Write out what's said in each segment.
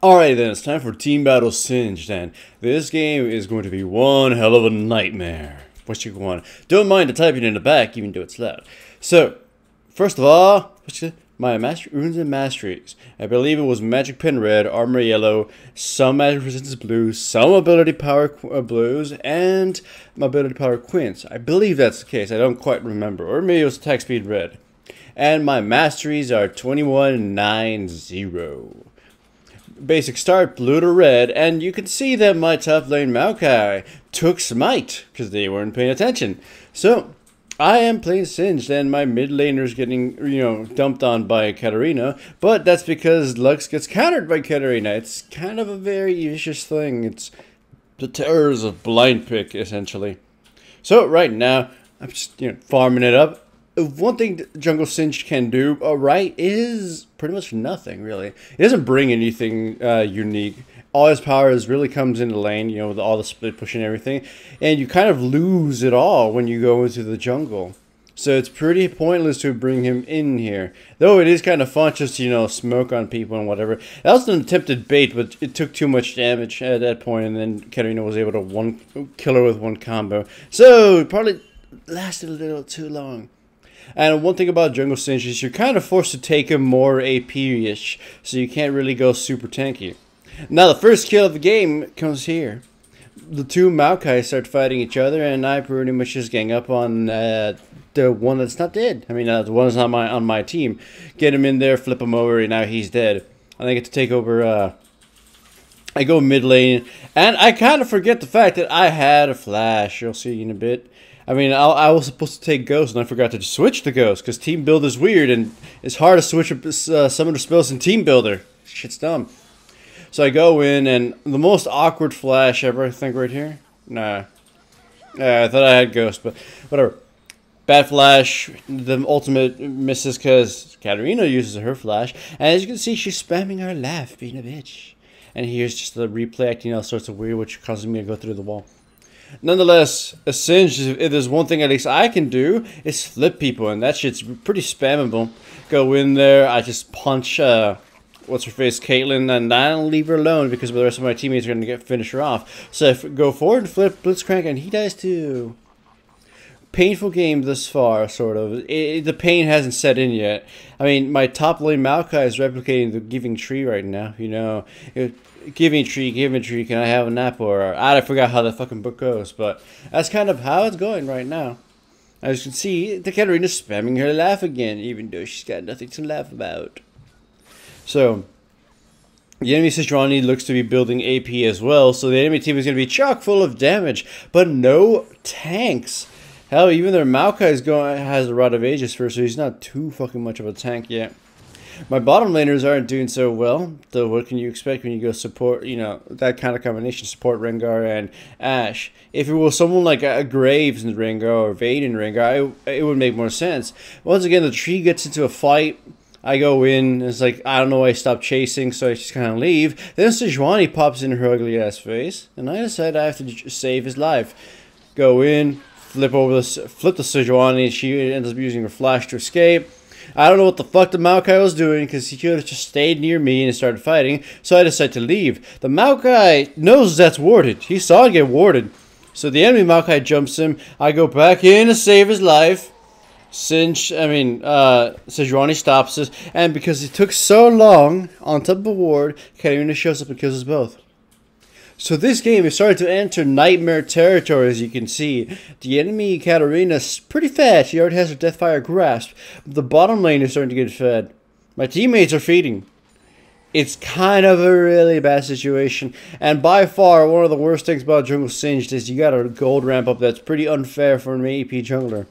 Alright then, it's time for Team Battle Singed, and this game is going to be one hell of a nightmare. What you want? Don't mind the typing in the back, even though it's loud. So, first of all, my runes and masteries. I believe it was Magic Pen Red, Armor Yellow, some Magic Resistance Blue, some Ability Power Blues, and Ability Power Quints. I believe that's the case, I don't quite remember. Or maybe it was Attack Speed Red. And my masteries are 2190. Basic start blue to red, and you can see that my top lane Maokai took smite because they weren't paying attention. So I am playing Singed, and my mid laner's getting dumped on by Katarina, but that's because Lux gets countered by Katarina. It's kind of a very vicious thing. It's the terrors of blind pick essentially. So right now I'm just farming it up. One thing Jungle Singed can do right is pretty much nothing, really. It doesn't bring anything unique. All his power really comes into lane, with all the split push and everything. And you kind of lose it all when you go into the jungle. So it's pretty pointless to bring him in here. Though it is kind of fun just to, smoke on people and whatever. That was an attempted bait, but it took too much damage at that point. And then Katarina was able to kill her with one combo. So it probably lasted a little too long. And one thing about Jungle Singed is you're kind of forced to take him more AP-ish, so you can't really go super tanky. Now the first kill of the game comes here. The two Maokai start fighting each other, and I pretty much just gang up on the one that's not dead. I mean, the one that's not on my team. Get him in there, flip him over, and now he's dead. And I get to take over. I go mid lane, and I kind of forget the fact that I had a flash. You'll see in a bit. I mean, I was supposed to take Ghost, and I forgot to switch to Ghost, because Team Builder is weird, and it's hard to switch some of the spells in Team Builder. Shit's dumb. So I go in, and the most awkward flash ever, I think, right here? Nah. I thought I had Ghost, but whatever. Bad flash, the ultimate misses because Katarina uses her flash, and as you can see, she's spamming her laugh, being a bitch. And here's just the replay acting all sorts of weird, which causes me to go through the wall. Nonetheless, a Singed, if there's one thing at least I can do, is flip people, and that shit's pretty spammable. Go in there, I just punch, what's her face, Caitlyn, and I don't leave her alone because the rest of my teammates are going to finish her off. So I go forward and flip Blitzcrank, and he dies too. Painful game thus far, sort of. The pain hasn't set in yet. I mean, my top lane Maokai is replicating the Giving Tree right now, Giving tree, can I have a nap? Or I forgot how the fucking book goes, but that's kind of how it's going right now. As you can see, the Katarina's spamming her laugh again, even though she's got nothing to laugh about. So, the enemy Sejuani looks to be building AP as well, so the enemy team is going to be chock full of damage, but no tanks. Hell, even their Maokai has the Rod of Ages first, so he's not too fucking much of a tank yet. My bottom laners aren't doing so well, though what can you expect when you go support, that kind of combination, support Rengar and Ashe. If it was someone like a Graves in Rengar or Vayne in Rengar, it would make more sense. Once again, the tree gets into a fight, I go in, it's like, I don't know why I stopped chasing, so I just kind of leave. Then Sejuani pops in her ugly ass face, and I decide I have to save his life. Go in, flip the Sejuani, she ends up using her flash to escape. I don't know what the fuck the Maokai was doing, because he could have just stayed near me and started fighting, so I decided to leave. The Maokai knows that's warded. He saw it get warded. So the enemy Maokai jumps him. I go back in to save his life. Sejuani stops us, and because it took so long on top of a ward, Katarina shows up and kills us both. So this game is starting to enter nightmare territory, as you can see. The enemy Katarina's pretty fat. She already has her Deathfire grasp. The bottom lane is starting to get fed. My teammates are feeding. It's kind of a really bad situation. And by far, one of the worst things about Jungle Singed is you got a gold ramp up that's pretty unfair for an AP jungler.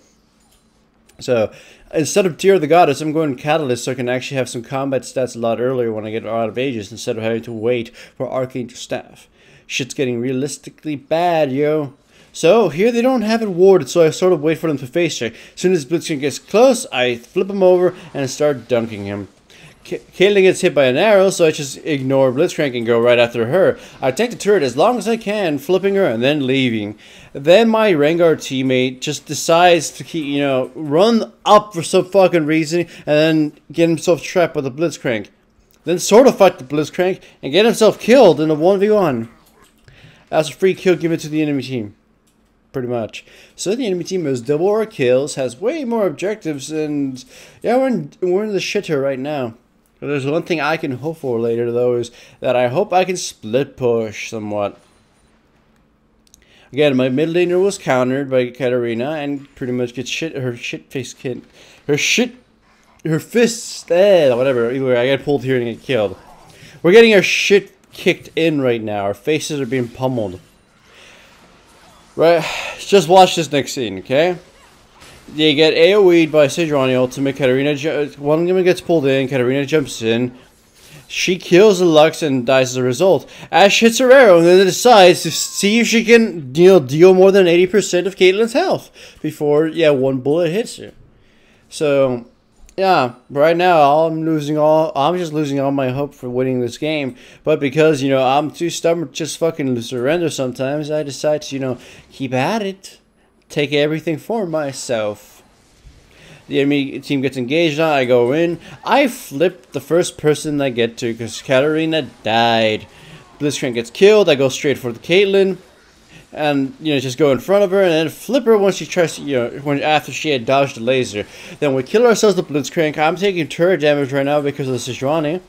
So, instead of Tear of the Goddess, I'm going Catalyst so I can actually have some combat stats a lot earlier when I get out of Aegis instead of having to wait for Arcane to staff. Shit's getting realistically bad, yo. So, here they don't have it warded, so I sort of wait for them to face check. As soon as Blitzcrank gets close, I flip him over and start dunking him. Caitlyn gets hit by an arrow, so I just ignore Blitzcrank and go right after her. I take the turret as long as I can, flipping her and then leaving. Then my Rengar teammate just decides to keep, run up for some fucking reason and then get himself trapped with a Blitzcrank. then sort of fight the Blitzcrank and get himself killed in a 1v1. That's a free kill given to the enemy team. Pretty much. So the enemy team has double our kills, has way more objectives, and yeah, we're in the shitter right now. There's one thing I can hope for later, though, is that I hope I can split push somewhat. Again, my mid laner was countered by Katarina and pretty much gets her fists, whatever. Either way, I get pulled here and get killed. We're getting our shit kicked in right now. Our faces are being pummeled. Right, just watch this next scene, okay? They get AoE'd by Sejuani ultimate. Katarina, one of them gets pulled in. Katarina jumps in. She kills the Lux and dies as a result. Ashe hits her arrow and then decides to see if she can deal more than 80% of Caitlyn's health before, yeah, one bullet hits her. So, yeah, right now I'm just losing all my hope for winning this game. But because, you know, I'm too stubborn to just fucking surrender sometimes, I decide to, you know, keep at it. Take everything for myself. The enemy team gets engaged on, I go in. I flip the first person I get to because Katarina died. Blitzcrank gets killed, I go straight for the Caitlyn. And, you know, just go in front of her and then flip her once she tries to, you know, after she had dodged the laser. Then we kill ourselves with Blitzcrank. I'm taking turret damage right now because of the Sejuani.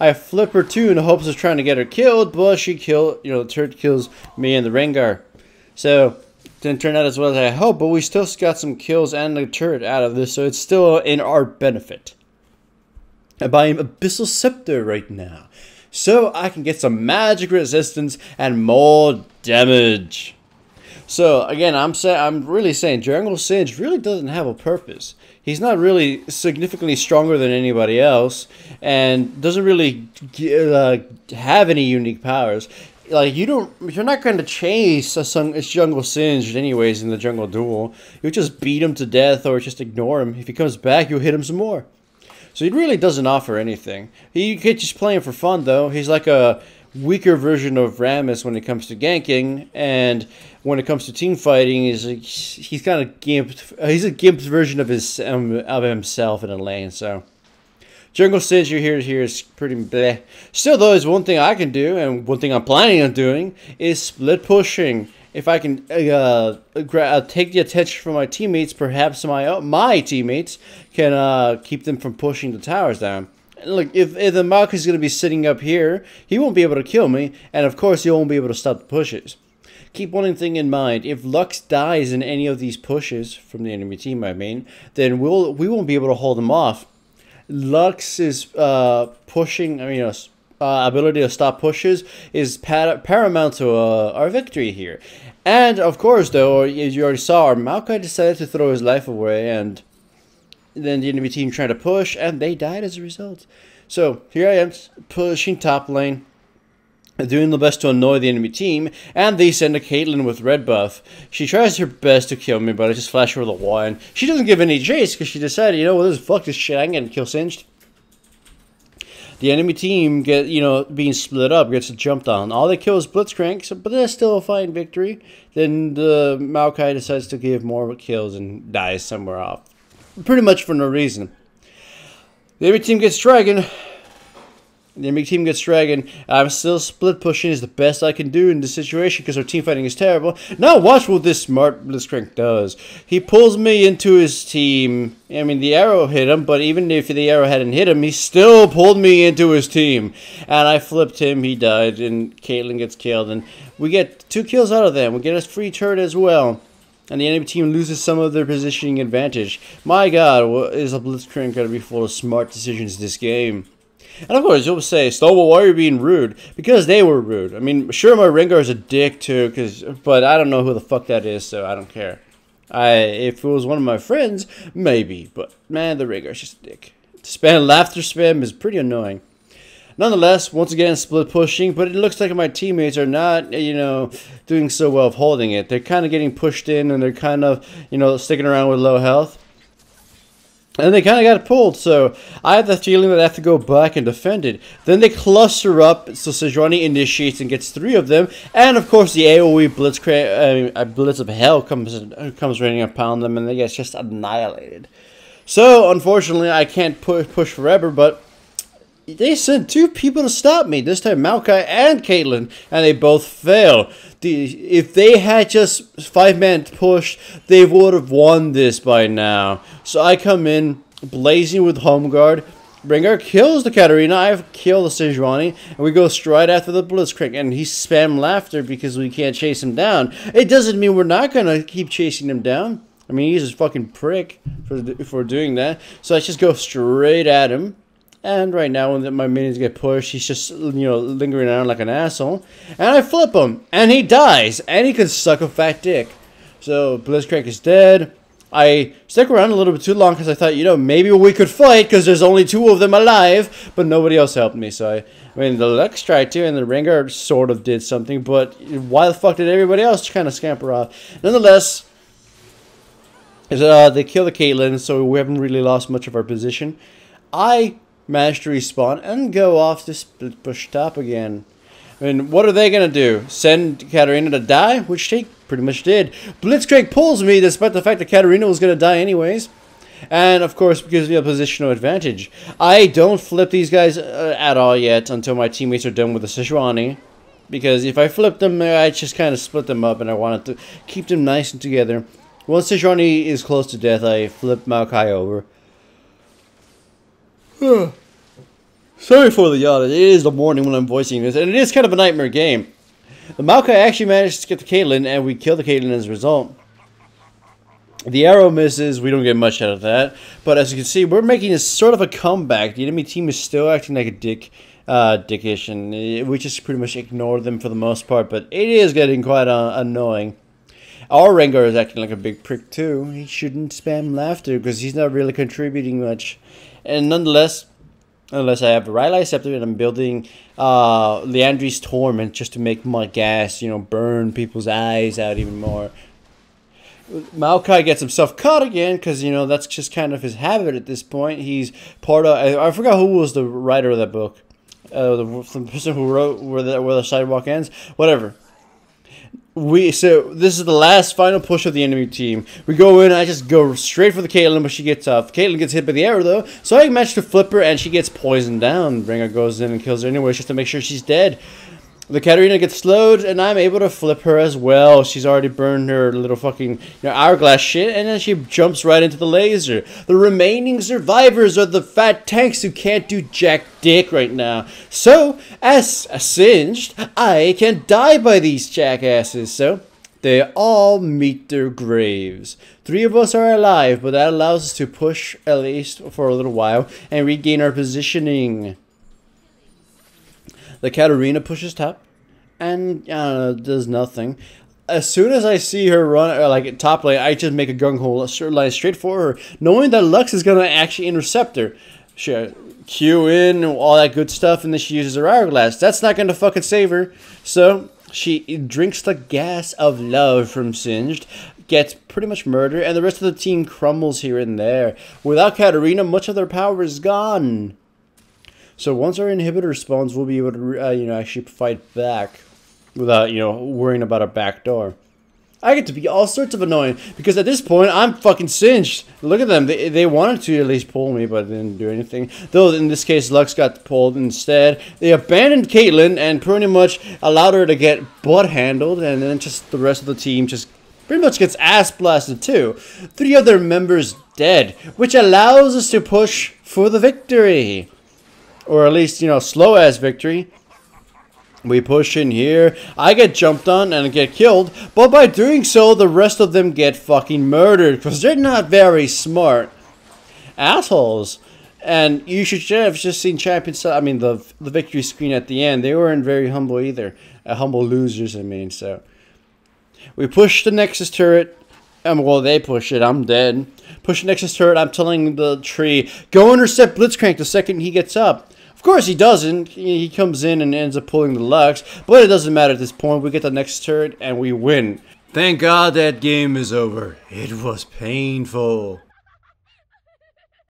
I flip her too in the hopes of trying to get her killed, but she the turret kills me and the Rengar. So, didn't turn out as well as I hoped, but we still got some kills and the turret out of this, so it's still in our benefit. I'm buying Abyssal Scepter right now, so I can get some magic resistance and more damage. So again, I'm really saying Jungle Singed really doesn't have a purpose. He's not really significantly stronger than anybody else, and doesn't really have any unique powers. Like, you're not going to chase a Jungle Singed anyways in the jungle duel. You'll just beat him to death or just ignore him. If he comes back, you'll hit him some more. So he really doesn't offer anything. You could just play him for fun, though. He's like a weaker version of Rammus when it comes to ganking, and when it comes to team fighting, he's kind of gimped. He's a gimped version of himself in a lane, so... Jungle Singed here is pretty bleh. Still, though, is one thing I can do, and one thing I'm planning on doing, is split pushing. If I can take the attention from my teammates, perhaps my teammates can keep them from pushing the towers down. Look, if the Maokai is going to be sitting up here, he won't be able to kill me, and of course he won't be able to stop the pushes. Keep one thing in mind: if Lux dies in any of these pushes from the enemy team, then we won't be able to hold them off. Lux's pushing, ability to stop pushes is paramount to our victory here. And of course, though, as you already saw, our Maokai decided to throw his life away, and then the enemy team tried to push, and they died as a result. So here I am pushing top lane, doing the best to annoy the enemy team, and they send a Caitlyn with red buff. She tries her best to kill me, but I just flash her with a wall, and she doesn't give any chase because she decided, you know what, fuck this shit, I'm getting kill singed. The enemy team being split up, gets jumped on. All they kill is Blitzcrank, but that's still a fine victory. Then the Maokai decides to give more kills and dies somewhere off. Pretty much for no reason. The enemy team gets Dragon. I'm still split pushing is the best I can do in this situation because our team fighting is terrible. Now watch what this smart Blitzcrank does. He pulls me into his team. I mean, the arrow hit him, but even if the arrow hadn't hit him, he still pulled me into his team. And I flipped him, he died, and Caitlyn gets killed. And we get 2 kills out of them. We get a free turret as well. And the enemy team loses some of their positioning advantage. My god, what is a Blitzcrank going to be full of smart decisions this game? And of course, you'll say, Stonewall, why are you being rude? Because they were rude. I mean, sure, my Rengar is a dick too, but I don't know who the fuck that is, so I don't care. If it was one of my friends, maybe, but man, the Rengar is just a dick. Laughter spam is pretty annoying. Nonetheless, once again, split pushing, but it looks like my teammates are not, doing so well of holding it. They're kind of getting pushed in, and they're kind of, sticking around with low health. And they kind of got pulled, so I have the feeling that I have to go back and defend it. Then they cluster up, so Sejuani initiates and gets 3 of them. And of course, the AoE Blitz of Hell comes raining upon them, and they get just annihilated. So, unfortunately, I can't push forever, but they sent 2 people to stop me. This time Maokai and Caitlyn, and they both fail. If they had just 5-man push, they would have won this by now. So I come in, blazing with Home Guard. Rengar kills the Katarina, I kill the Sejuani, and we go straight after the Blitzcrank, and he spam laughter because we can't chase him down. It doesn't mean we're not gonna keep chasing him down. I mean, he's a fucking prick for doing that. So I just go straight at him. And right now, when my minions get pushed, he's just, you know, lingering around like an asshole. And I flip him, and he dies, and he can suck a fat dick. So Blitzcrank is dead. I stuck around a little bit too long because I thought, you know, maybe we could fight because there's only 2 of them alive, but nobody else helped me. So I mean, the Lux tried to, and the Rengar sort of did something, but why the fuck did everybody else kind of scamper off? Nonetheless, they kill the Caitlyn, so we haven't really lost much of our position. I managed to respawn and go off to split push top again. I mean, what are they going to do? Send Katarina to die? Which they pretty much did. Blitzcrank pulls me despite the fact that Katarina was going to die anyways. And, of course, gives me a positional advantage. I don't flip these guys at all yet until my teammates are done with the Sejuani. Because if I flip them, I just kind of split them up and I wanted to keep them nice and together. Once Sejuani is close to death, I flip Maokai over. Sorry for the yawn. It is the morning when I'm voicing this, and it is kind of a nightmare game. The Maokai actually managed to get the Caitlyn, and we kill the Caitlyn as a result. The arrow misses. We don't get much out of that. But as you can see, we're making a sort of a comeback. The enemy team is still acting like a dickish, and we just pretty much ignore them for the most part. But it is getting quite annoying. Our Rengar is acting like a big prick too. He shouldn't spam laughter because he's not really contributing much. And nonetheless, unless I have a Rylai Scepter and I'm building Leandri's Torment just to make my gas, you know, burn people's eyes out even more. Maokai gets himself caught again because, you know, that's just kind of his habit at this point. He's part of... I forgot who was the writer of that book. The person who wrote Where the Sidewalk Ends. Whatever. So this is the last final push of the enemy team. We go in, I just go straight for the Caitlyn, but she gets off. Caitlyn gets hit by the arrow though, so I manage to flip her and she gets poisoned down. Rengar goes in and kills her anyways just to make sure she's dead. The Katarina gets slowed and I'm able to flip her as well. She's already burned her little fucking hourglass shit and then she jumps right into the laser. The remaining survivors are the fat tanks who can't do jack dick right now. So, as singed, I can die by these jackasses. So, they all meet their graves. 3 of us are alive, but that allows us to push at least for a little while and regain our positioning. The Katarina pushes top and does nothing. As soon as I see her run like top lane, I just make a gung-ho line straight for her, knowing that Lux is going to actually intercept her. She Q in, all that good stuff, and then she uses her hourglass. That's not going to fucking save her. So she drinks the gas of love from Singed, gets pretty much murdered, and the rest of the team crumbles here and there. Without Katarina, much of their power is gone. So once our inhibitor spawns, we'll be able to, actually fight back without, worrying about a back door. I get to be all sorts of annoying because at this point, I'm fucking Singed. Look at them. They wanted to at least pull me, but they didn't do anything. Though in this case, Lux got pulled instead. They abandoned Caitlyn and pretty much allowed her to get butt handled, and then just the rest of the team just pretty much gets ass blasted too. 3 of their members dead, which allows us to push for the victory. Or at least, slow-ass victory. We push in here. I get jumped on and get killed. But by doing so, the rest of them get fucking murdered. Because they're not very smart. Assholes. And you should have just seen Champions... I mean, the victory screen at the end. They weren't very humble either. Humble losers, I mean, so... We push the Nexus turret. Well, they push it. I'm dead. Push the Nexus turret. I'm telling the tree, go intercept Blitzcrank the second he gets up. Of course he doesn't. He comes in and ends up pulling the Lux. But it doesn't matter at this point. We get the Nexus turret and we win. Thank God that game is over. It was painful.